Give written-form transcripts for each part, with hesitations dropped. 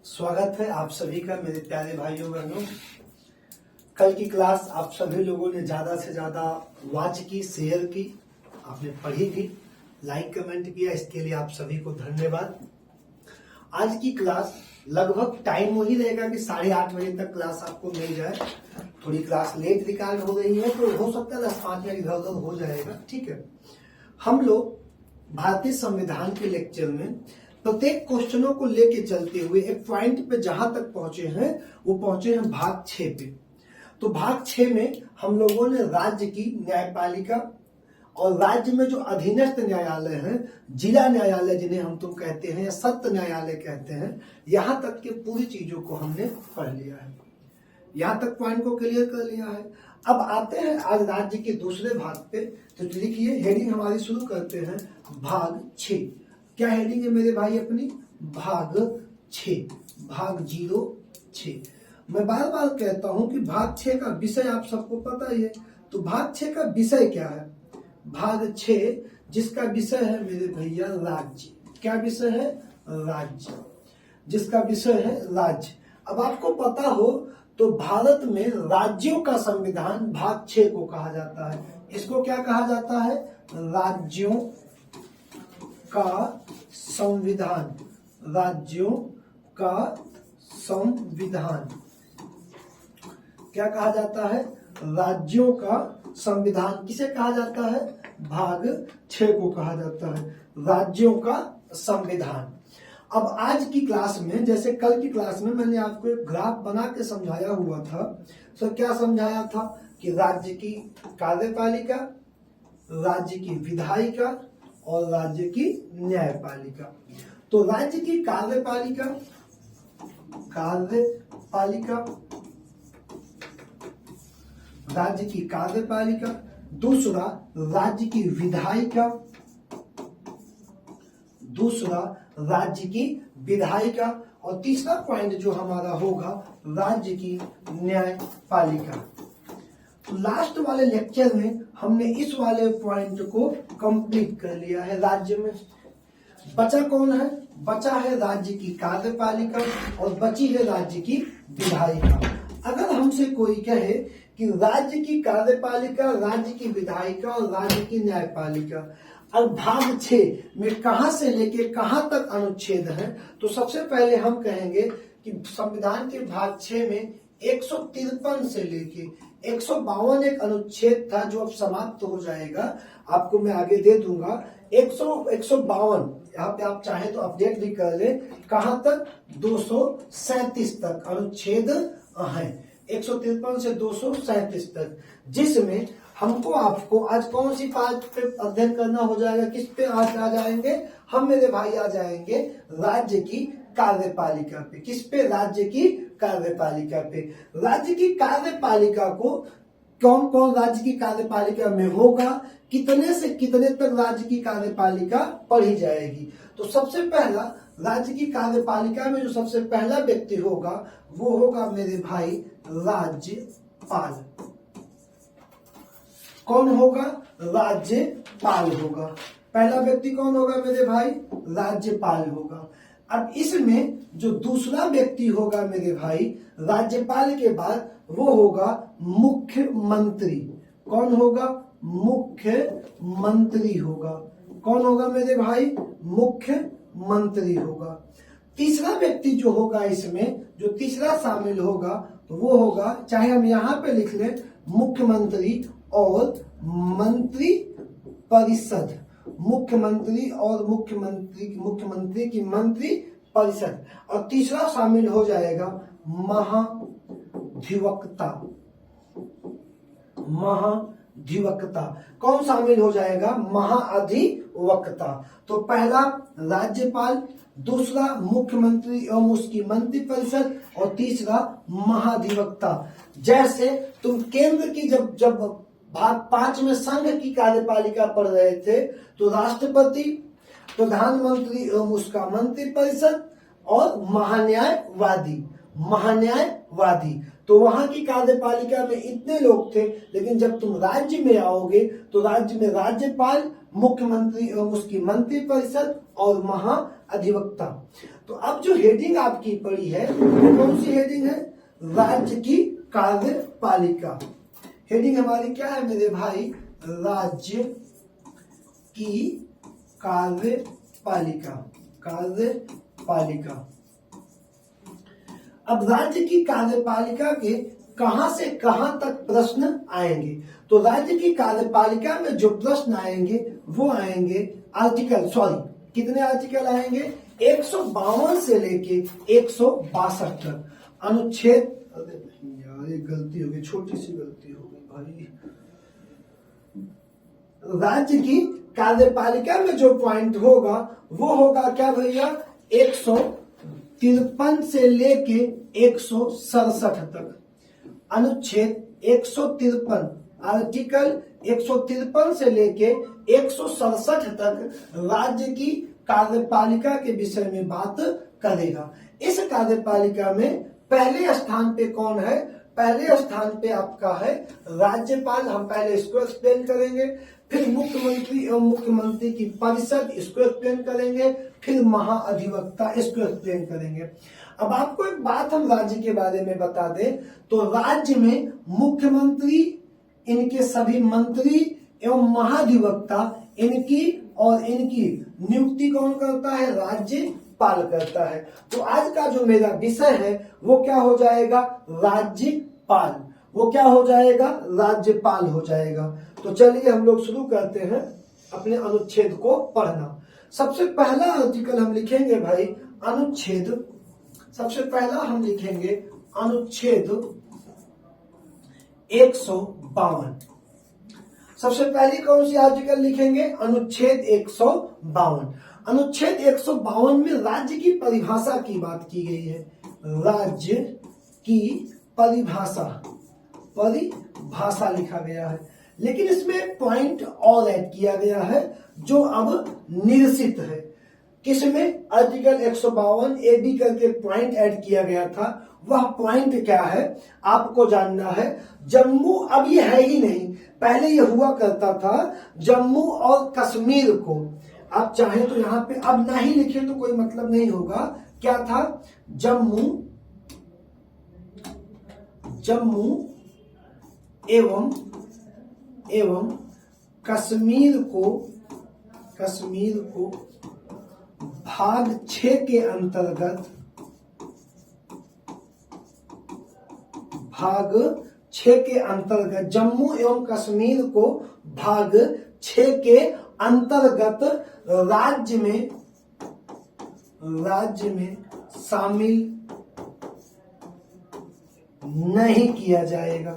स्वागत है आप सभी का मेरे प्यारे भाइयों बहनों। कल की क्लास आप सभी लोगों ने ज्यादा से ज्यादा वॉच की, शेयर की, आपने पढ़ी भी, लाइक कमेंट किया, इसके लिए आप सभी को धन्यवाद। आज की क्लास लगभग टाइम वही रहेगा कि 8:30 बजे तक क्लास आपको मिल जाए। थोड़ी क्लास लेट रिकॉर्ड हो रही है तो हो सकता है 10-5 मिनट इधर उधर हो जाएगा, ठीक है। हम लोग भारतीय संविधान के लेक्चर में प्रत्येक क्वेश्चनों को लेके चलते हुए एक पॉइंट पे जहां तक पहुंचे हैं वो पहुंचे हैं भाग 6 पे। तो भाग 6 में हम लोगों ने राज्य की न्यायपालिका और राज्य में जो अधीनस्थ न्यायालय हैं, जिला न्यायालय जिन्हें हम तुम कहते हैं या सत्र न्यायालय कहते हैं, यहां तक की पूरी चीजों को हमने पढ़ लिया है। यहां तक पॉइंट को क्लियर कर लिया है। अब आते हैं आज राज्य के दूसरे भाग पे। तो लिखिए, हेडिंग हमारी शुरू करते हैं भाग 6। क्या हेडिंग है मेरे भाई अपनी? भाग 6, भाग 06। मैं बार बार कहता हूं कि भाग 6 का विषय आप सबको पता ही है। तो भाग 6 का विषय क्या है? भाग 6 जिसका विषय है मेरे भैया राज्य। क्या विषय है? राज्य। जिसका विषय है राज्य। अब आपको पता हो तो भारत में राज्यों का संविधान भाग 6 को कहा जाता है। इसको क्या कहा जाता है? राज्यों का संविधान। राज्यों का संविधान क्या कहा जाता है? राज्यों का संविधान। किसे कहा जाता है? भाग 6 को कहा जाता है राज्यों का संविधान। अब आज की क्लास में, जैसे कल की क्लास में मैंने आपको एक ग्राफ बना के समझाया हुआ था। सर क्या समझाया था? कि राज्य की कार्यपालिका, राज्य की विधायिका और राज्य की न्यायपालिका। तो राज्य की कार्यपालिका, राज्य की कार्यपालिका, दूसरा राज्य की विधायिका, दूसरा राज्य की विधायिका, और तीसरा पॉइंट जो हमारा होगा राज्य की न्यायपालिका। तो लास्ट वाले लेक्चर में हमने इस वाले पॉइंट को कंप्लीट कर लिया है। राज्य में बचा कौन है? बचा है राज्य की कार्यपालिका और बची है राज्य की विधायिका। अगर हमसे कोई कहे कि राज्य की कार्यपालिका, राज्य की विधायिका और राज्य की न्यायपालिका और भाग 6 में कहां से लेके कहां तक अनुच्छेद है, तो सबसे पहले हम कहेंगे कि संविधान के भाग 6 में 153 से लेके 152 एक अनुच्छेद था जो अब समाप्त हो जाएगा। आपको मैं आगे दे दूंगा। 152 यहाँ पे आप चाहे तो अपडेट भी कर ले। कहां तक? 237 तक अनुच्छेद है। 153 से 237 तक, जिसमें हमको आपको आज कौन सी पार्ट पे अध्ययन करना हो जाएगा? किस पे आज आ जाएंगे हम मेरे भाई? आ जाएंगे राज्य की कार्यपालिका पे। किस पे? राज्य की कार्यपालिका पे। राज्य की कार्यपालिका को कौन कौन राज्य की कार्यपालिका में होगा, कितने से कितने तक राज्य की कार्यपालिका पढ़ी जाएगी। तो सबसे पहला राज्य की कार्यपालिका में जो सबसे पहला व्यक्ति होगा वो होगा मेरे भाई राज्यपाल। कौन होगा? राज्यपाल होगा। पहला व्यक्ति कौन होगा मेरे भाई? राज्यपाल होगा। अब इसमें जो दूसरा व्यक्ति होगा मेरे भाई राज्यपाल के बाद, वो होगा मुख्यमंत्री। कौन होगा? मुख्यमंत्री होगा। कौन होगा मेरे भाई? मुख्यमंत्री होगा। तीसरा व्यक्ति जो होगा इसमें, जो तीसरा शामिल होगा वो होगा, चाहे हम यहां पे लिख लें मुख्यमंत्री और मंत्री परिषद। मुख्यमंत्री और मुख्यमंत्री की मंत्री परिषद। और तीसरा शामिल हो जाएगा महाधिवक्ता। महाधिवक्ता कौन शामिल हो जाएगा? महाधिवक्ता। तो पहला राज्यपाल, दूसरा मुख्यमंत्री एवं उसकी मंत्री परिषद और तीसरा महाधिवक्ता। जैसे तुम केंद्र की जब भाग 5 में संघ की कार्यपालिका पढ़ रहे थे तो राष्ट्रपति, प्रधानमंत्री एवं उसका मंत्री परिषद और महान्यायवादी। तो वहां की कार्यपालिका में इतने लोग थे। लेकिन जब तुम राज्य में आओगे तो राज्य में राज्यपाल, मुख्यमंत्री एवं उसकी मंत्रिपरिषद और महाअधिवक्ता। तो अब जो हेडिंग आपकी पड़ी है वो कौन सी हेडिंग है? राज्य की कार्यपालिका। हेडिंग हमारी क्या है मेरे भाई? राज्य की कार्यपालिका। कार्यपालिका। अब राज्य की कार्यपालिका के कहां से कहां तक प्रश्न आएंगे? तो राज्य की कार्यपालिका में जो प्रश्न आएंगे वो आएंगे कितने आर्टिकल आएंगे? 152 से लेके 162 तक। अनुच्छेद, अरे यार ये गलती हो गई, छोटी सी गलती हो गई भाई। राज्य की कार्यपालिका में जो पॉइंट होगा वो होगा क्या भैया? 153 से लेके 167 तक। अनुच्छेद 153 आर्टिकल 153 से लेके 167 तक राज्य की कार्यपालिका के विषय में बात करेगा। इस कार्यपालिका में पहले स्थान पे कौन है? पहले स्थान पे आपका है राज्यपाल। हम पहले इसको एक्सप्लेन करेंगे, फिर मुख्यमंत्री एवं मुख्यमंत्री की परिषद इसको एक्सप्लेन करेंगे, फिर महाअधिवक्ता इसको एक्सप्लेन करेंगे। अब आपको एक बात हम राज्य के बारे में बता दें तो राज्य में मुख्यमंत्री, इनके सभी मंत्री एवं महाधिवक्ता इनकी नियुक्ति कौन करता है? राज्यपाल करता है। तो आज का जो मेरा विषय है वो क्या हो जाएगा? राज्यपाल। वो क्या हो जाएगा? राज्यपाल हो जाएगा। तो चलिए हम लोग शुरू करते हैं अपने अनुच्छेद को पढ़ना। सबसे पहला आर्टिकल हम लिखेंगे भाई अनुच्छेद। सबसे पहला हम लिखेंगे अनुच्छेद 152। सबसे पहली कौन सी आर्टिकल लिखेंगे? अनुच्छेद 152। अनुच्छेद 152 में राज्य की परिभाषा की बात की गई है। राज्य की परिभाषा लिखा गया है, लेकिन इसमें एक पॉइंट और ऐड किया गया है जो अब निरसित है। किसमें? आर्टिकल 152 AB करके पॉइंट ऐड किया गया था। वह पॉइंट क्या है आपको जानना है। जम्मू, अब ये है ही नहीं, पहले ये हुआ करता था जम्मू और कश्मीर को। आप चाहें तो यहाँ पे अब नहीं लिखे तो कोई मतलब नहीं होगा। क्या था? जम्मू एवं कश्मीर को भाग 6 के अंतर्गत जम्मू एवं कश्मीर को भाग 6 के अंतर्गत राज्य में शामिल नहीं किया जाएगा।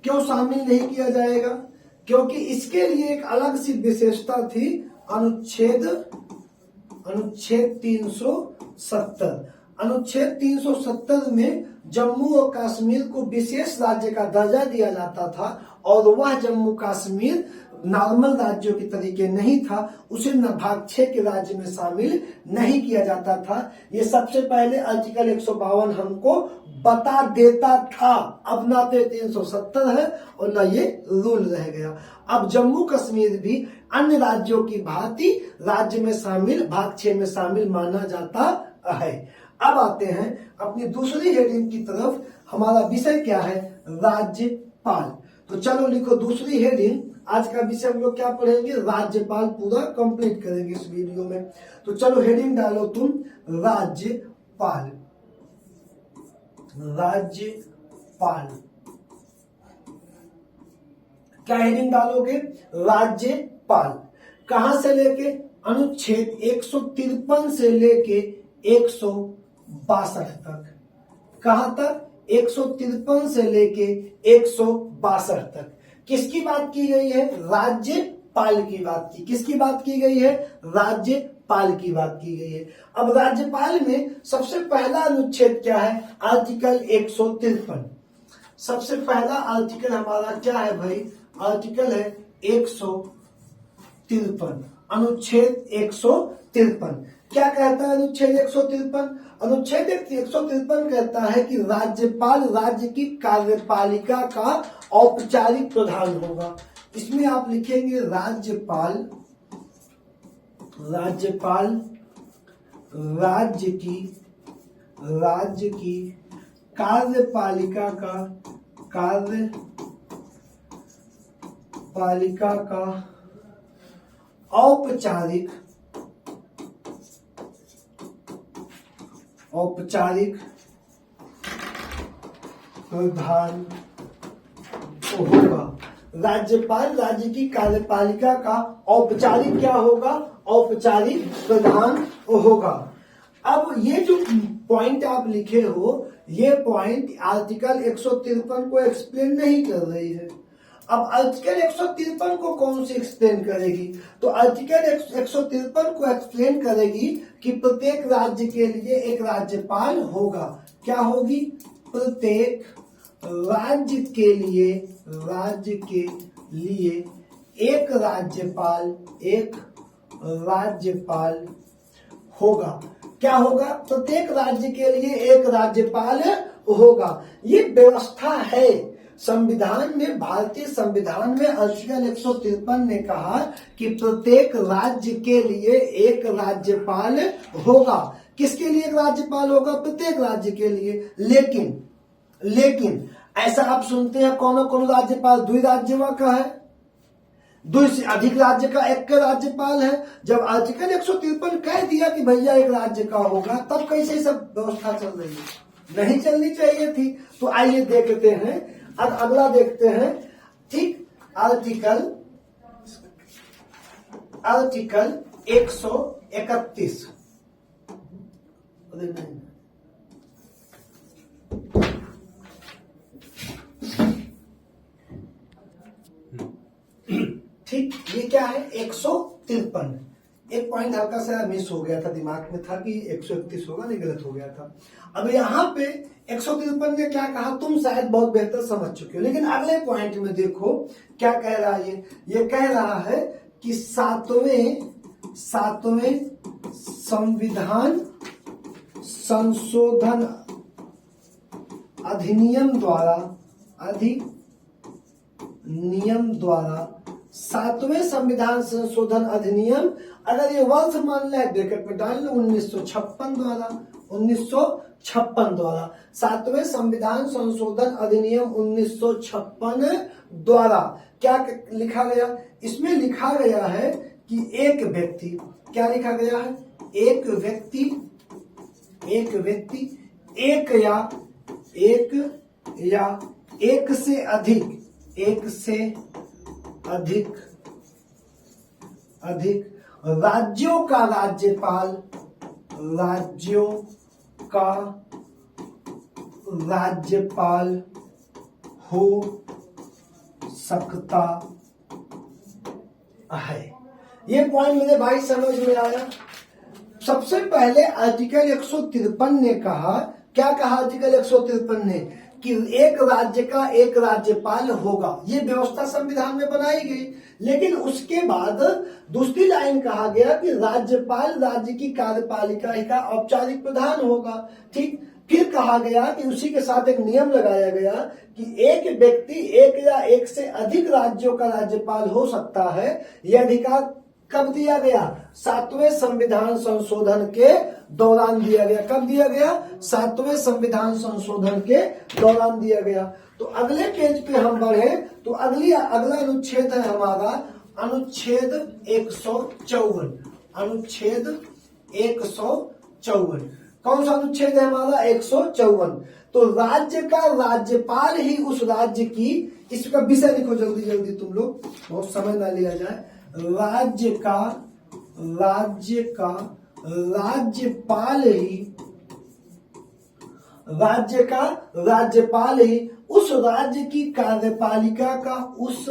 क्यों शामिल नहीं किया जाएगा? क्योंकि इसके लिए एक अलग सी विशेषता थी। अनुच्छेद 370। अनुच्छेद 370 में जम्मू और कश्मीर को विशेष राज्य का दर्जा दिया जाता था और वह जम्मू कश्मीर नॉर्मल राज्यों के तरीके नहीं था, उसे न भाग 6 के राज्य में शामिल नहीं किया जाता था। ये सबसे पहले आर्टिकल 152 हमको बता देता था। अब ना तो 370 है और ना ये रूल रह गया। अब जम्मू कश्मीर भी अन्य राज्यों की भांति राज्य में शामिल, भाग 6 में शामिल माना जाता है। अब आते हैं अपनी दूसरी हेडिंग की तरफ। हमारा विषय क्या है? राज्यपाल। तो चलो लिखो दूसरी हेडिंग। आज का विषय हम लोग क्या पढ़ेंगे? राज्यपाल। पूरा कंप्लीट करेंगे इस वीडियो में। तो चलो हेडिंग डालो तुम, राज्यपाल। राज्यपाल क्या हेडिंग डालोगे? राज्यपाल। कहां से लेके? अनुच्छेद 153 से लेके 162 तक। कहां तक? 153 से लेके 162 तक। किसकी बात की गई है? राज्यपाल की बात की। किसकी बात की गई है? राज्यपाल की बात की गई है। अब राज्यपाल में सबसे पहला अनुच्छेद क्या है? आर्टिकल 153। सबसे पहला आर्टिकल हमारा क्या है भाई? आर्टिकल है 153, अनुच्छेद 153। क्या कहता है अनुच्छेद 153? अनुच्छेद 153 कहता है कि राज्यपाल राज्य की कार्यपालिका का औपचारिक प्रधान होगा। इसमें आप लिखेंगे राज्यपाल राज्य की कार्यपालिका का औपचारिक प्रधान होगा। राज्यपाल राज्य की कार्यपालिका का औपचारिक क्या होगा? औपचारिक प्रधान होगा। अब ये जो पॉइंट आप लिखे हो, ये पॉइंट आर्टिकल 153 को एक्सप्लेन नहीं कर रही है। अब आर्टिकल 153 को कौन सी एक्सप्लेन करेगी? तो आर्टिकल 153 को एक्सप्लेन करेगी कि प्रत्येक राज्य के लिए एक राज्यपाल होगा। क्या होगी? प्रत्येक राज्य के लिए एक राज्यपाल होगा। क्या होगा? प्रत्येक राज्य के लिए एक राज्यपाल होगा। ये व्यवस्था है संविधान में। भारतीय संविधान में आर्टिकल 153 ने कहा कि प्रत्येक राज्य के लिए एक राज्यपाल होगा। किसके लिए एक राज्यपाल होगा? प्रत्येक राज्य के लिए। लेकिन ऐसा आप सुनते हैं कौन राज्यपाल दुई राज्यों का है, दुई से अधिक राज्य का एक राज्यपाल है। जब आर्टिकल 153 कह दिया कि भैया एक राज्य का होगा, तब कैसे सब व्यवस्था चल रही है? नहीं चलनी चाहिए थी। तो आइए देखते हैं, अगला देखते हैं। ठीक, आर्टिकल 131। ठीक, ये क्या है? 153। एक पॉइंट हल्का सा मिस हो गया था, दिमाग में था कि 131 होगा, नहीं, गलत हो गया था। अब यहाँ पे 153 ने क्या कहा तुम शायद बहुत बेहतर समझ चुके हो, लेकिन अगले पॉइंट में देखो क्या कह रहा है। ये कह रहा है कि सातवें संविधान संशोधन अधिनियम द्वारा सातवें संविधान संशोधन अधिनियम, अगर ये वर्ष मान लिया ब्रैकेट में डाल लो, 1956 द्वारा सातवें संविधान संशोधन अधिनियम 1956 द्वारा क्या लिखा गया? इसमें लिखा गया है कि एक व्यक्ति, क्या लिखा गया है? एक व्यक्ति एक या एक से अधिक राज्यों का राज्यपाल हो सकता है। ये पॉइंट मेरे भाई समझ में आया? सबसे पहले आर्टिकल 153 ने कहा, क्या कहा आर्टिकल 153 ने? कि एक राज्य का एक राज्यपाल होगा। ये व्यवस्था संविधान में बनाई गई। लेकिन उसके बाद दूसरी लाइन कहा गया कि राज्यपाल राज्य की कार्यपालिका का औपचारिक प्रधान होगा। ठीक, फिर कहा गया कि उसी के साथ एक नियम लगाया गया कि एक व्यक्ति एक या एक से अधिक राज्यों का राज्यपाल हो सकता है। यह अधिकार कब दिया गया? सातवें संविधान संशोधन के दौरान दिया गया। कब दिया गया? सातवें संविधान संशोधन के दौरान दिया गया। तो अगले पेज पे हम बढ़े तो अगला अनुच्छेद है हमारा अनुच्छेद 154। अनुच्छेद 154 कौन सा अनुच्छेद है हमारा? 154। तो राज्य का राज्यपाल ही उस राज्य की, इसका विषय लिखो जल्दी जल्दी तुम लोग, बहुत समय ना लिया जाए। राज्य का राज्यपाल ही उस राज्य की कार्यपालिका का, उस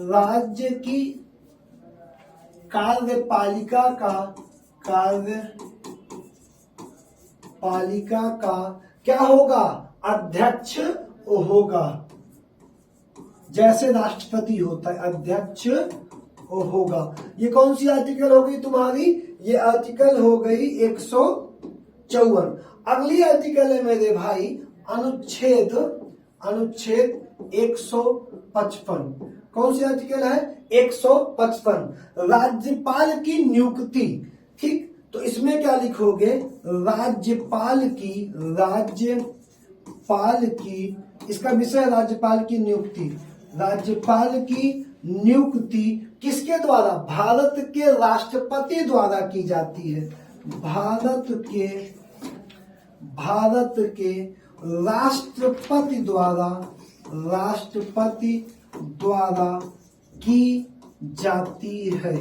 राज्य की कार्यपालिका का क्या होगा? अध्यक्ष होगा। जैसे राष्ट्रपति होता है, अध्यक्ष होगा। ये कौन सी आर्टिकल हो गई तुम्हारी? ये आर्टिकल हो गई 154। अगली आर्टिकल है मेरे भाई अनुच्छेद 155। कौन सी आर्टिकल है? 155, राज्यपाल की नियुक्ति। ठीक, तो इसमें क्या लिखोगे? राज्यपाल की, इसका विषय राज्यपाल की नियुक्ति। राज्यपाल की नियुक्ति किसके द्वारा? भारत के राष्ट्रपति द्वारा की जाती है। भारत के राष्ट्रपति द्वारा की जाती है।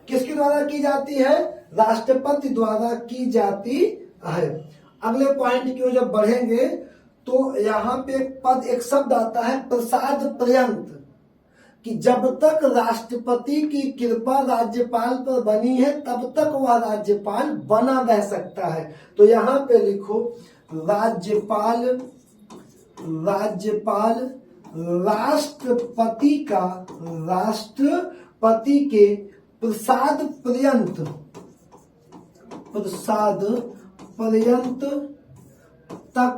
किसके द्वारा की जाती है? राष्ट्रपति द्वारा की जाती है। अगले पॉइंट की ओर जब बढ़ेंगे तो यहाँ पे एक शब्द आता है प्रसाद पर्यंत, कि जब तक राष्ट्रपति की कृपा राज्यपाल पर बनी है तब तक वह राज्यपाल बना रह सकता है। तो यहाँ पे लिखो राज्यपाल राष्ट्रपति के प्रसाद पर्यंत तक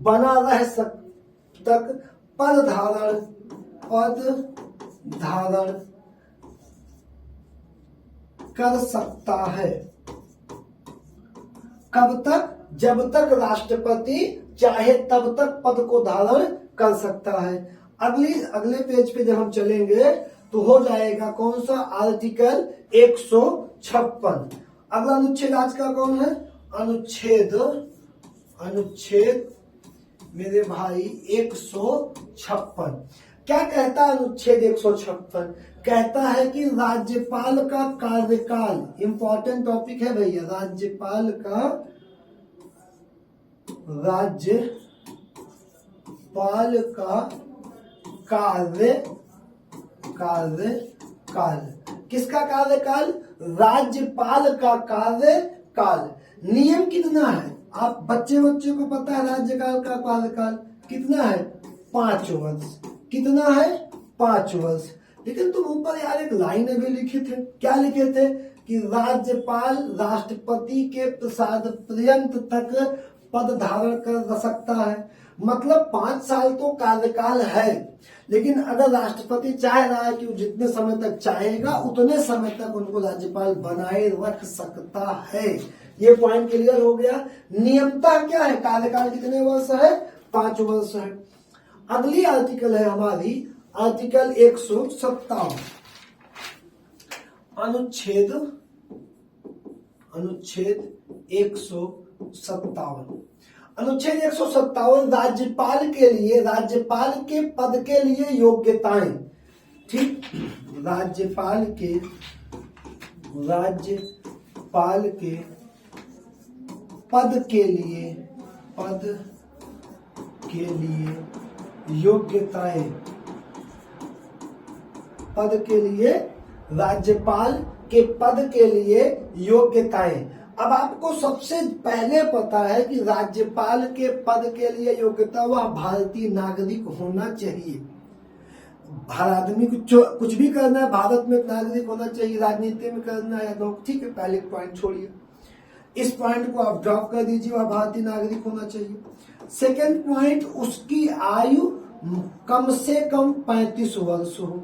बना रह तक पद धारण कर सकता है। कब तक? जब तक राष्ट्रपति चाहे तब तक पद को धारण कर सकता है। अगले पेज पे जब हम चलेंगे तो हो जाएगा कौन सा? आर्टिकल 156। अगला अनुच्छेद आज का कौन है? अनुच्छेद मेरे भाई 156। क्या कहता है अनुच्छेद 156? कहता है कि राज्यपाल का कार्यकाल, इंपॉर्टेंट टॉपिक है भैया, राज्यपाल का कार्यकाल। किसका कार्यकाल? राज्यपाल का कार्यकाल। नियम कितना है? आप बच्चे को पता है राज्यपाल का कार्यकाल कितना है? 5 वर्ष। कितना है? 5 वर्ष। लेकिन तुम ऊपर यार एक लाइन अभी लिखे थे, क्या लिखे थे? कि राज्यपाल राष्ट्रपति के प्रसाद पर्यंत तक पद धारण कर सकता है। मतलब 5 साल तो कार्यकाल है, लेकिन अगर राष्ट्रपति चाह रहा है कि वो जितने समय तक चाहेगा उतने समय तक उनको राज्यपाल बनाए रख सकता है। ये पॉइंट क्लियर हो गया। नियमता क्या है? कार्यकाल कितने वर्ष है? 5 वर्ष है। अगली आर्टिकल है हमारी आर्टिकल 157। अनुच्छेद 157। अनुच्छेद 157 राज्यपाल के पद के लिए योग्यताएं। ठीक, राज्यपाल के पद के लिए योग्यताएं। राज्यपाल के पद के लिए योग्यताएं। अब आपको सबसे पहले पता है कि राज्यपाल के पद के लिए योग्यता वह भारतीय नागरिक होना चाहिए। हर आदमी को कुछ भी करना है भारत में नागरिक होना चाहिए, राजनीति में करना है तो ठीक है, पहले पॉइंट छोड़िए, इस पॉइंट को आप ड्रॉप कर दीजिए, वह भारतीय नागरिक होना चाहिए। सेकेंड पॉइंट, उसकी आयु कम से कम 35 वर्ष हो।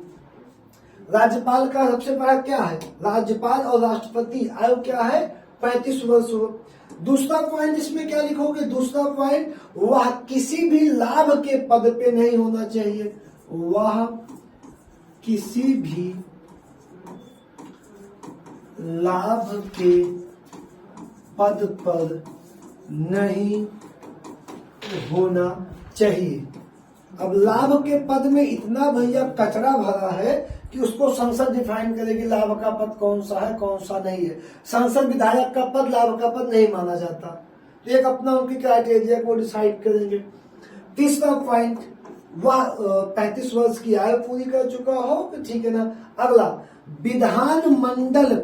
राज्यपाल का सबसे बड़ा क्या है? राज्यपाल और राष्ट्रपति आयु क्या है? 35 वर्ष हो। दूसरा पॉइंट इसमें क्या लिखोगे? दूसरा पॉइंट, वह किसी भी लाभ के पद पे नहीं होना चाहिए। वह किसी भी लाभ के पद पर नहीं होना चाहिए। अब लाभ के पद में इतना भैया कचरा भरा है कि उसको संसद डिफाइन करेगी लाभ का पद कौन सा है कौन सा नहीं है। संसद विधायक का पद लाभ का पद नहीं माना जाता, तो एक अपना उनकी क्राइटेरिया को डिसाइड करेंगे। तीसरा पॉइंट, वह 35 वर्ष की आयु पूरी कर चुका हो तो ठीक है ना। अगला, विधान मंडल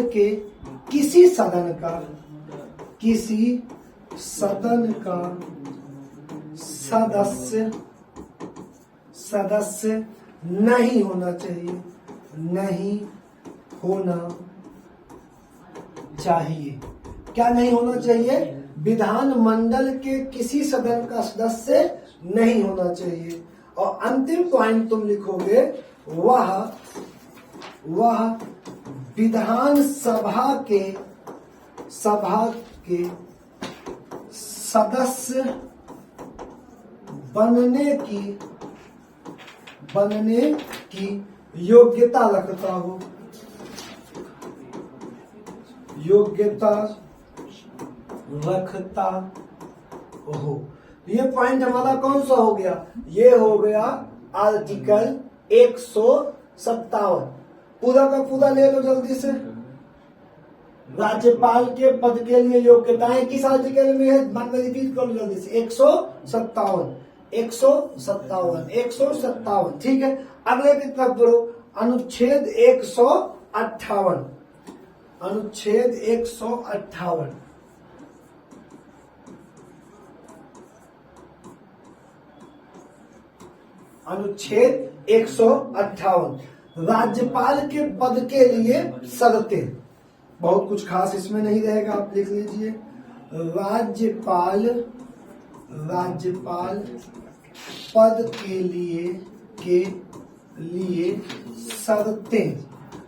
के किसी सदन का सदस्य नहीं होना चाहिए, नहीं होना चाहिए। क्या नहीं होना चाहिए? विधानमंडल के किसी सदन का सदस्य नहीं होना चाहिए। और अंतिम पॉइंट तुम लिखोगे, वह विधान सभा के सदस्य बनने की योग्यता रखता हो, योग्यता रखता हो। ये पॉइंट हमारा कौन सा हो गया? ये हो गया आर्टिकल 157। पूरा का पूरा ले लो जल्दी से। राज्यपाल के पद के लिए योग्यताएं किस आर्टिकल में है? मन में रिपीट कर लो जल्दी से। 157 ठीक है। अगले की तरफ बढ़ो। अनुच्छेद 158, अनुच्छेद 158। अनुच्छेद 158 राज्यपाल के पद के लिए शर्तें। बहुत कुछ खास इसमें नहीं रहेगा, आप लिख लीजिए। राज्यपाल पद के लिए शर्तें।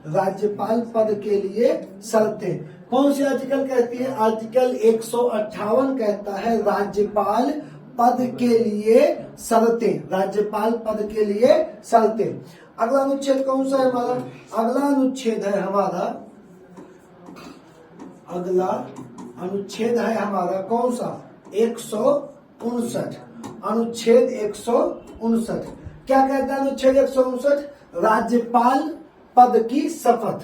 राज्यपाल पद के लिए शर्तें कौन सी आर्टिकल कहती है? आर्टिकल 158 कहता है राज्यपाल पद के लिए शर्तें, राज्यपाल पद के लिए शर्तें। अगला अनुच्छेद कौन सा है हमारा? अगला अनुच्छेद है हमारा कौन सा? 159। अनुच्छेद 159 क्या कहता है? अनुच्छेद 159 राज्यपाल पद की शपथ।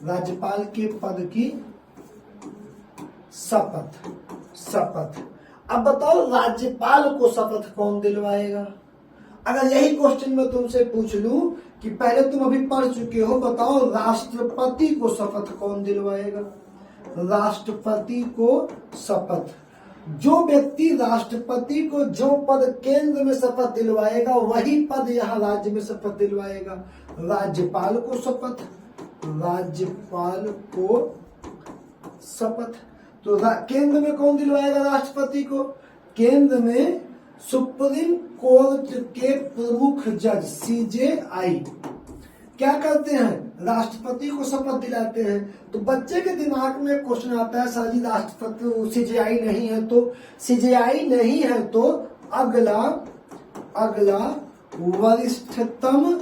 राज्यपाल के पद की शपथ। अब बताओ राज्यपाल को शपथ कौन दिलवाएगा? अगर यही क्वेश्चन मैं तुमसे पूछ लूं कि पहले तुम अभी पढ़ चुके हो, बताओ राष्ट्रपति को शपथ कौन दिलवाएगा? राष्ट्रपति को शपथ। जो व्यक्ति राष्ट्रपति को जो पद केंद्र में शपथ दिलवाएगा वही पद यहाँ राज्य में शपथ दिलवाएगा। राज्यपाल को शपथ, राज्यपाल को शपथ। तो केंद्र में कौन दिलवाएगा राष्ट्रपति को? केंद्र में सुप्रीम कोर्ट के प्रमुख जज CJI क्या करते हैं? राष्ट्रपति को शपथ दिलाते हैं। तो बच्चे के दिमाग में क्वेश्चन आता है, सर जी राष्ट्रपति CJI नहीं है, तो CJI नहीं है तो अगला वरिष्ठतम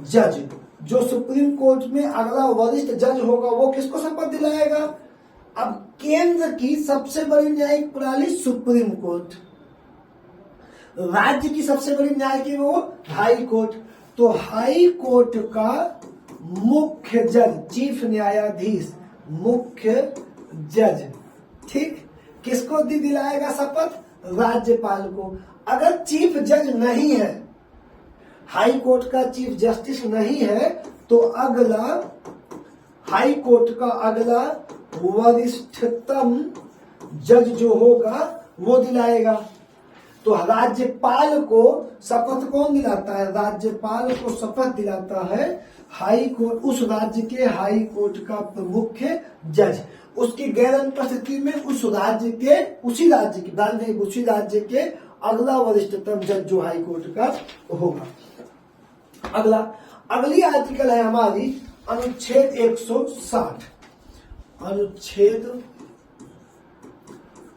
जज, जो सुप्रीम कोर्ट में अगला वरिष्ठ जज होगा वो किसको शपथ दिलाएगा? अब केंद्र की सबसे बड़ी न्यायिक प्रणाली सुप्रीम कोर्ट, राज्य की सबसे बड़ी न्यायिक वो हाई कोर्ट। तो हाई कोर्ट का मुख्य जज, चीफ न्यायाधीश, मुख्य जज, ठीक, किसको दिलाएगा शपथ? राज्यपाल को। अगर चीफ जज नहीं है, हाई कोर्ट का चीफ जस्टिस नहीं है, तो अगला हाई कोर्ट का अगला वरिष्ठतम जज जो होगा वो दिलाएगा। तो राज्यपाल को शपथ कौन दिलाता है? राज्यपाल को शपथ दिलाता है हाई कोर्ट, उस राज्य के हाई कोर्ट का प्रमुख जज। उसकी गैर अनुपस्थिति में उसी राज्य के अगला वरिष्ठतम जज जो हाई कोर्ट का होगा। अगली आर्टिकल है हमारी अनुच्छेद 160। अनुच्छेद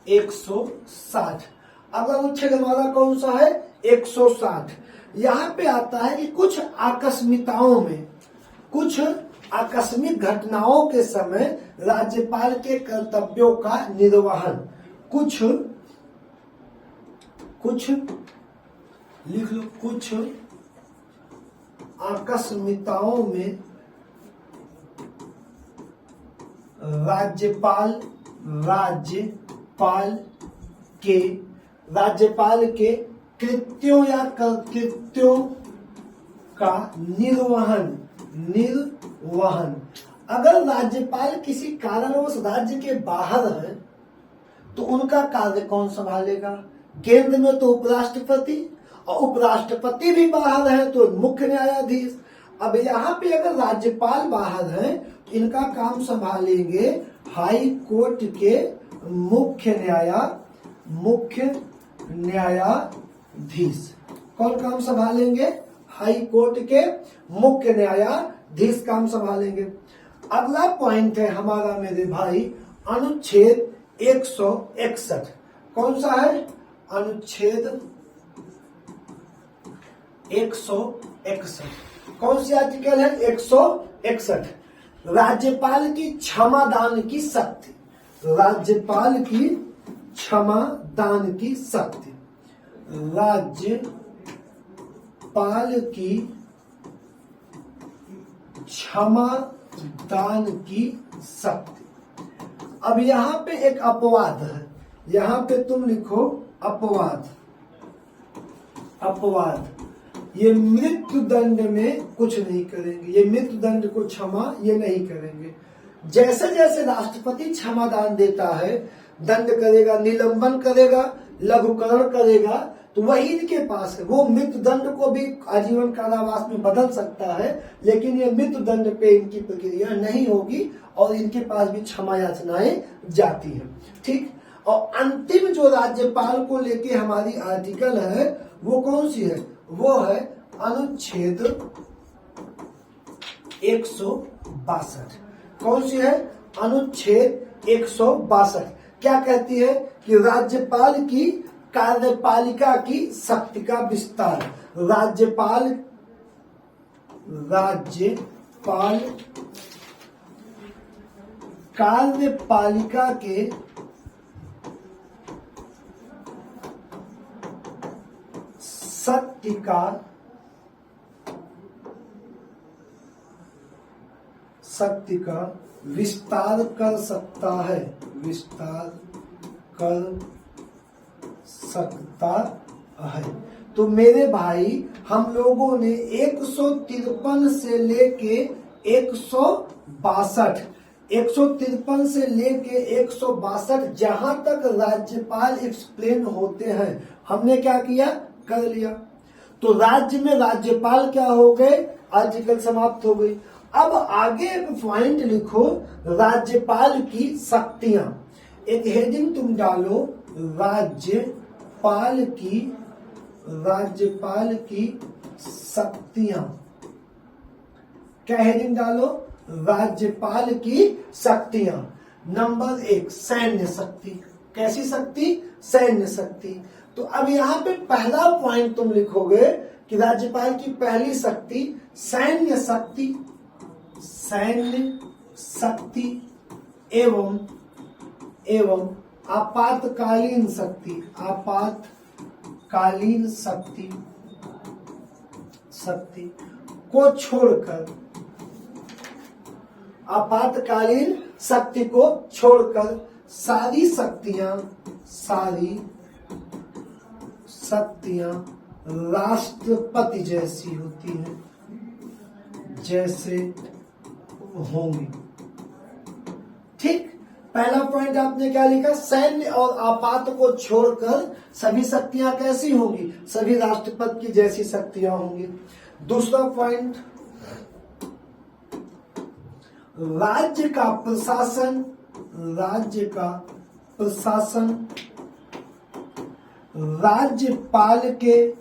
160 अगला अनुच्छेद हमारा कौन सा है? 160। यहाँ पे आता है कि कुछ आकस्मिक घटनाओं के समय राज्यपाल के कर्तव्यों का निर्वहन, कुछ लिख लो, कुछ आकस्मिकताओं में राज्यपाल के कृत्यों या कृत्यों का निर्वहन। अगर राज्यपाल किसी कारणवश राज्य के बाहर है तो उनका कार्य कौन संभालेगा? केंद्र में तो उपराष्ट्रपति, और उपराष्ट्रपति भी बाहर है तो मुख्य न्यायाधीश। अब यहाँ पे अगर राज्यपाल बाहर हैं तो इनका काम संभालेंगे हाई कोर्ट के मुख्य न्यायाधीश। कौन काम संभालेंगे? हाई कोर्ट के मुख्य न्यायाधीश काम संभालेंगे। अगला पॉइंट है हमारा मेरे भाई अनुच्छेद 161। कौन सा है? अनुच्छेद 161। कौन सी आर्टिकल है? 161। राज्यपाल की क्षमादान की शक्ति। राज्यपाल की क्षमादान की शक्ति। राज्यपाल की क्षमादान की शक्ति। अब यहाँ पे एक अपवाद है, यहाँ पे तुम लिखो अपवाद। अपवाद, ये मृत्यु दंड में कुछ नहीं करेंगे, ये मृत्यु दंड को क्षमा ये नहीं करेंगे। जैसे जैसे राष्ट्रपति क्षमादान देता है, दंड करेगा, निलंबन करेगा, लघुकरण करेगा, तो वही इनके पास है। वो मृत्यु दंड को भी आजीवन कारावास में बदल सकता है, लेकिन ये मृत्यु दंड पे इनकी प्रक्रिया नहीं होगी और इनके पास भी क्षमा याचनाएं जाती है। ठीक। और अंतिम जो राज्यपाल को लेके हमारी आर्टिकल है वो कौन सी है? वो है अनुच्छेद 162। कौन सी है? अनुच्छेद 162। क्या कहती है? कि राज्यपाल की कार्यपालिका की शक्ति का विस्तार। राज्यपाल कार्यपालिका के शक्ति का विस्तार कर सकता है। विस्तार कर सकता है। तो मेरे भाई हम लोगों ने 153 से लेके 162, 153 से लेके 162 जहां तक राज्यपाल एक्सप्लेन होते हैं हमने क्या किया? कर लिया। तो राज्य में राज्यपाल क्या हो गए? आर्टिकल समाप्त हो गई। अब आगे एक पॉइंट लिखो, राज्यपाल की शक्तियां। एक हेडिंग तुम डालो, राज्यपाल की शक्तियां। क्या हेडिंग डालो? राज्यपाल की शक्तियां। नंबर 1 सैन्य शक्ति। कैसी शक्ति? सैन्य शक्ति। तो अब यहाँ पे पहला पॉइंट तुम लिखोगे कि राज्यपाल की पहली शक्ति सैन्य शक्ति। सैन्य शक्ति एवं आपातकालीन शक्ति। आपातकालीन शक्ति को छोड़कर, आपातकालीन शक्ति को छोड़कर सारी शक्तियां राष्ट्रपति जैसी होती हैं, जैसे होंगी। ठीक। पहला पॉइंट आपने क्या लिखा? सैन्य और आपात को छोड़कर सभी शक्तियां कैसी होंगी? सभी राष्ट्रपति की जैसी शक्तियां होंगी। दूसरा पॉइंट, राज्य का प्रशासन राज्यपाल के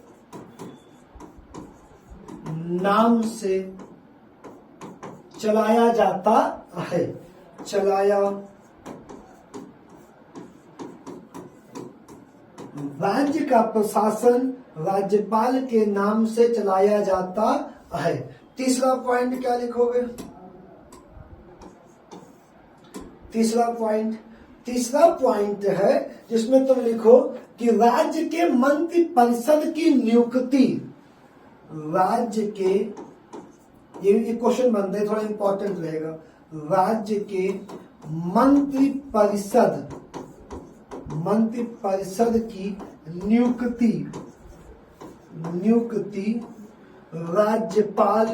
नाम से चलाया जाता है। राज्य का प्रशासन राज्यपाल के नाम से चलाया जाता है। तीसरा पॉइंट क्या लिखोगे? तीसरा पॉइंट है जिसमें तुम लिखो कि राज्य के मंत्री परिषद की नियुक्ति। राज्य के, ये क्वेश्चन बन रहा है, थोड़ा इंपॉर्टेंट रहेगा। राज्य के मंत्री परिषद की नियुक्ति राज्यपाल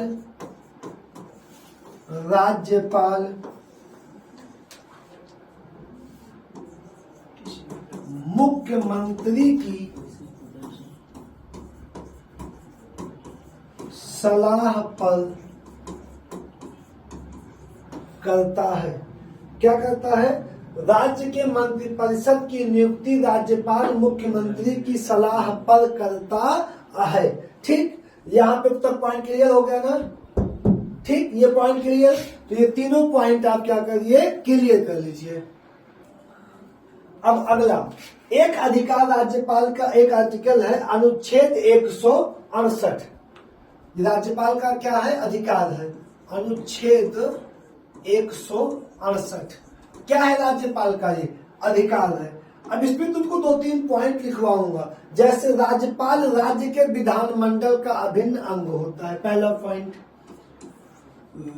मुख्यमंत्री की सलाह पर करता है। क्या करता है? राज्य के मंत्रिपरिषद की नियुक्ति राज्यपाल मुख्यमंत्री की सलाह पर करता है। ठीक, यहाँ पे तक पॉइंट क्लियर हो गया ना? ठीक, ये पॉइंट क्लियर। तो ये तीनों पॉइंट आप क्या करिए, क्लियर कर लीजिए। अब अगला, एक अधिकार राज्यपाल का एक आर्टिकल है अनुच्छेद 168। राज्यपाल का क्या है? अधिकार है, अनुच्छेद 168। क्या है राज्यपाल का? ये अधिकार है। अब इसमें तुमको 2-3 पॉइंट लिखवाऊंगा। जैसे राज्यपाल राज्य के विधानमंडल का अभिन्न अंग होता है। पहला पॉइंट,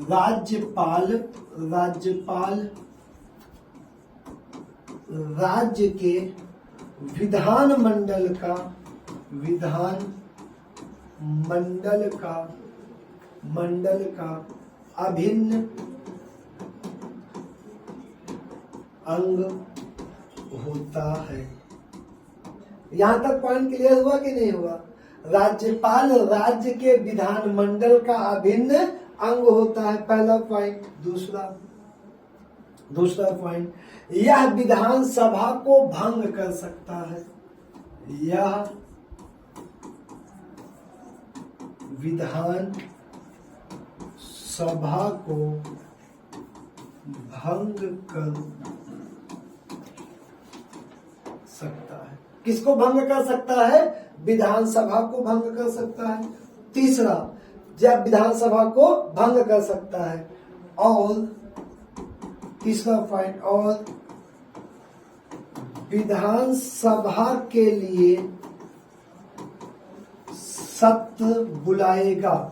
राज्यपाल राज्य के विधानमंडल का अभिन्न अंग होता है। यहां तक पॉइंट क्लियर हुआ कि नहीं हुआ? राज्यपाल राज्य के विधानमंडल का अभिन्न अंग होता है, पहला पॉइंट। दूसरा पॉइंट, यह विधानसभा को भंग कर सकता है। यह विधान सभा को भंग कर सकता है। किसको भंग कर सकता है? विधानसभा को भंग कर सकता है। तीसरा, जब विधानसभा को भंग कर सकता है। और तीसरा पॉइंट, और विधानसभा के लिए सत्र बुलाएगा।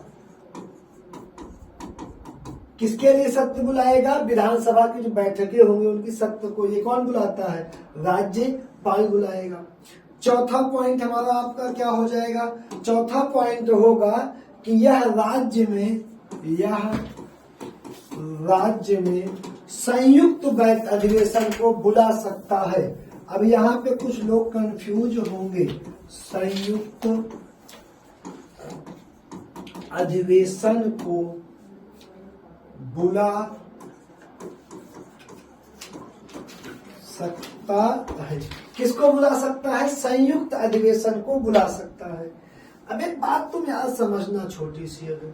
किसके लिए सत्र बुलाएगा? विधानसभा की जो बैठकें होंगी उनकी सत्र को ये कौन बुलाता है? राज्यपाल बुलाएगा। चौथा पॉइंट हमारा आपका क्या हो जाएगा? चौथा पॉइंट होगा कि यह राज्य में संयुक्त अधिवेशन को बुला सकता है। अब यहाँ पे कुछ लोग कंफ्यूज होंगे। संयुक्त अधिवेशन को बुला सकता है। किसको बुला सकता है? संयुक्त अधिवेशन को बुला सकता है। अब एक बात तुम यार समझना, छोटी सी, अगर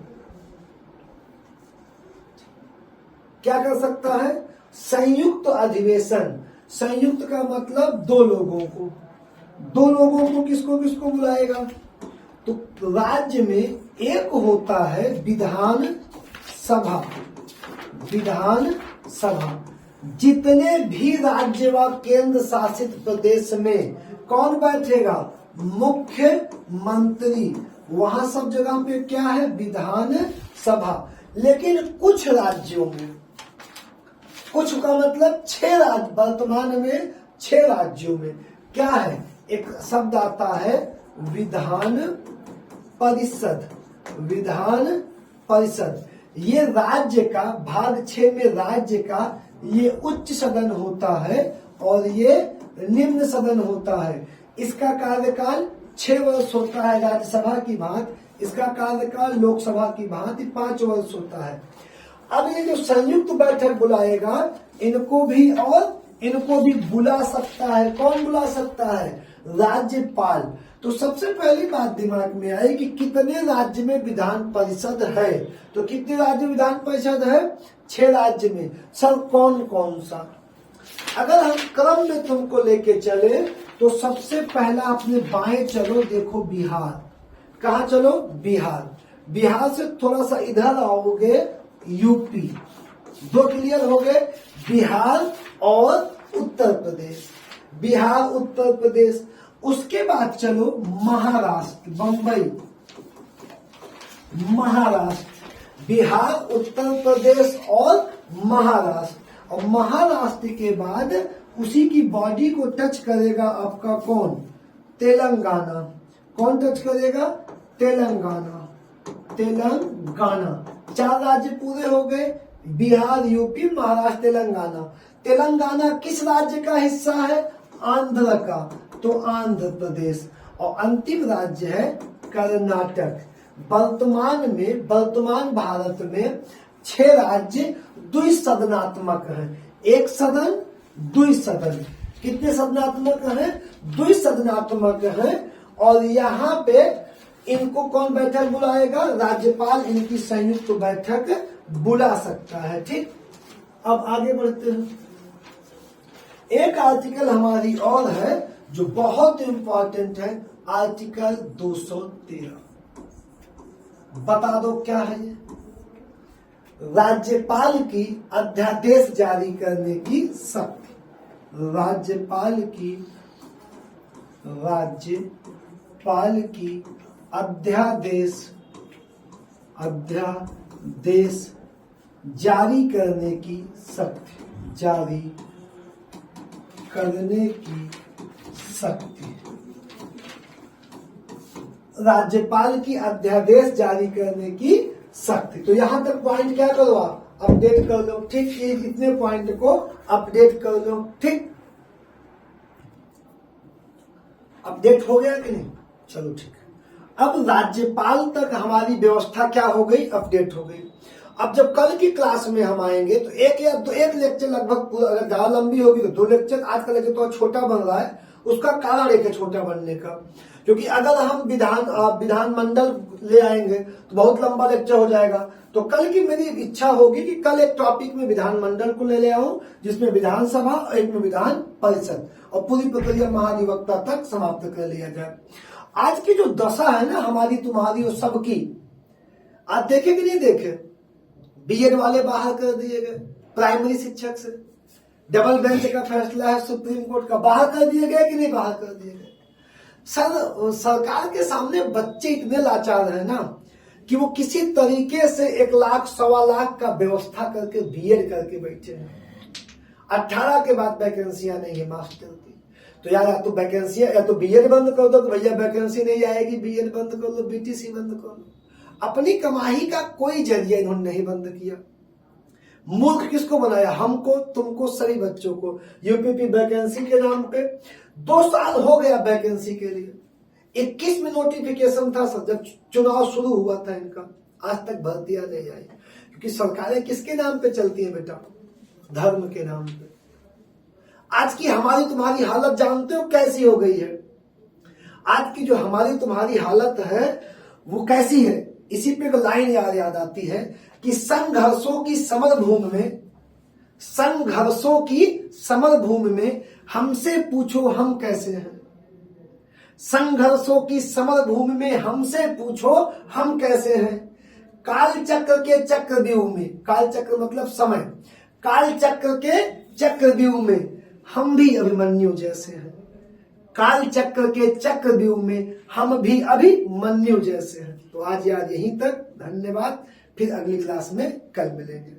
क्या कर सकता है? संयुक्त अधिवेशन। संयुक्त का मतलब दो लोगों को किसको बुलाएगा? तो राज्य में एक होता है विधान सभा। जितने भी राज्य व केंद्र शासित प्रदेश में कौन बैठेगा? मुख्यमंत्री। वहां सब जगह पे क्या है? विधान सभा। लेकिन कुछ राज्यों में, कुछ का मतलब 6 राज्य, वर्तमान में 6 राज्यों में क्या है? एक शब्द आता है विधान परिषद। ये राज्य का भाग 6 में राज्य का ये उच्च सदन होता है और ये निम्न सदन होता है। इसका कार्यकाल 6 वर्ष होता है राज्यसभा की भांति। इसका कार्यकाल लोकसभा की भांति 5 वर्ष होता है। अब ये जो संयुक्त बैठक बुलाएगा, इनको भी बुला सकता है। कौन बुला सकता है? राज्यपाल। तो सबसे पहली बात दिमाग में आई कि कितने राज्य में विधान परिषद है। तो कितने राज्य में विधान परिषद है? 6 राज्य में। सर कौन सा? अगर हम क्रम में तुमको लेके चले तो सबसे पहला अपने बाएं चलो, देखो बिहार। कहाँ चलो? बिहार से थोड़ा सा इधर आओगे, यूपी। 2 क्लियर हो गए, बिहार और उत्तर प्रदेश। उसके बाद चलो महाराष्ट्र, बंबई, बिहार, उत्तर प्रदेश और महाराष्ट्र। और महाराष्ट्र के बाद उसी की बॉडी को टच करेगा आपका कौन? तेलंगाना। कौन टच करेगा? तेलंगाना। 4 राज्य पूरे हो गए, बिहार, यूपी, महाराष्ट्र, तेलंगाना। तेलंगाना किस राज्य का हिस्सा है? आंध्र का। तो आंध्र प्रदेश, और अंतिम राज्य है कर्नाटक। वर्तमान भारत में 6 राज्य द्विसदनात्मक हैं। एक सदन, द्विसदन। कितने सदनात्मक हैं? द्विसदनात्मक हैं। और यहाँ पे इनको कौन बैठक बुलाएगा? राज्यपाल इनकी संयुक्त बैठक बुला सकता है। ठीक, अब आगे बढ़ते हैं। एक आर्टिकल हमारी और है जो बहुत इंपॉर्टेंट है, आर्टिकल 213। बता दो क्या है ये? राज्यपाल की अध्यादेश जारी करने की शक्ति। राज्यपाल की अध्यादेश जारी करने की शक्ति। जारी करने की शक्ति। राज्यपाल की अध्यादेश जारी करने की शक्ति। तो यहां तक पॉइंट क्या करो आप? अपडेट कर लो। ठीक, ये इतने पॉइंट को अपडेट कर लो। ठीक, अपडेट हो गया कि नहीं? चलो ठीक है। अब राज्यपाल तक हमारी व्यवस्था क्या हो गई? अपडेट हो गई। अब जब कल की क्लास में हम आएंगे तो एक लेक्चर लगभग, अगर ज्यादा लंबी होगी तो 2 लेक्चर। आज का लेक्चर तो छोटा बन रहा है, उसका कारण एक है छोटा बनने का, क्योंकि अगर हम विधानमंडल ले आएंगे तो बहुत लंबा लेक्चर हो जाएगा। तो कल की मेरी इच्छा होगी कि कल एक टॉपिक में विधानमंडल को ले आऊं, जिसमें विधानसभा और एक में विधान परिषद, और पूरी प्रक्रिया महाधिवक्ता तक समाप्त कर लिया जाए। आज की जो दशा है ना हमारी, तुम्हारी और सबकी, आज देखे कि नहीं देखे? बीएड वाले बाहर कर दिए गए प्राइमरी शिक्षक से। डबल बेंच का फैसला है सुप्रीम कोर्ट का, बाहर कर दिए गए कि नहीं बाहर कर दिए गए? सरकार के सामने बच्चे इतने लाचार है ना कि वो किसी तरीके से 1 लाख, 1.25 लाख का व्यवस्था करके बीएड करके बैठे हैं। 18 के बाद वैकेंसियां नहीं है मास्टर की। तो यार, या तो वैकेंसियां, या तो बीएड बंद कर दो कि भैया वैकेंसी नहीं आएगी, बीएड बंद कर लो, बीटीसी बंद कर लो। अपनी कमाई का कोई जरिया इन्होंने नहीं बंद किया। मूर्ख किसको बनाया? हमको, तुमको, सभी बच्चों को। यूपीपी वैकेंसी के नाम पे 2 साल हो गया वैकेंसी के लिए। 21 में नोटिफिकेशन था सर, जब चुनाव शुरू हुआ था इनका, आज तक भर्तियां नहीं आई। क्योंकि सरकारें किसके नाम पे चलती है बेटा? धर्म के नाम पे। आज की हमारी तुम्हारी हालत जानते हो कैसी हो गई है? आज की जो हमारी तुम्हारी हालत है वो कैसी है? इसी पे एक लाइन याद आती है कि संघर्षों की समर भूमि में हमसे पूछो हम कैसे हैं। संघर्षों की समर भूमि में हमसे पूछो हम कैसे हैं। काल चक्र के चक्रव्यूह में, काल चक्र मतलब समय, काल चक्र के चक्रव्यूह में हम भी अभिमन्यु जैसे हैं। काल चक्र के चक्रव्यूह में हम भी अभिमन्यु जैसे हैं। तो आज यहीं तक। धन्यवाद। फिर अगली क्लास में कल मिलेंगे।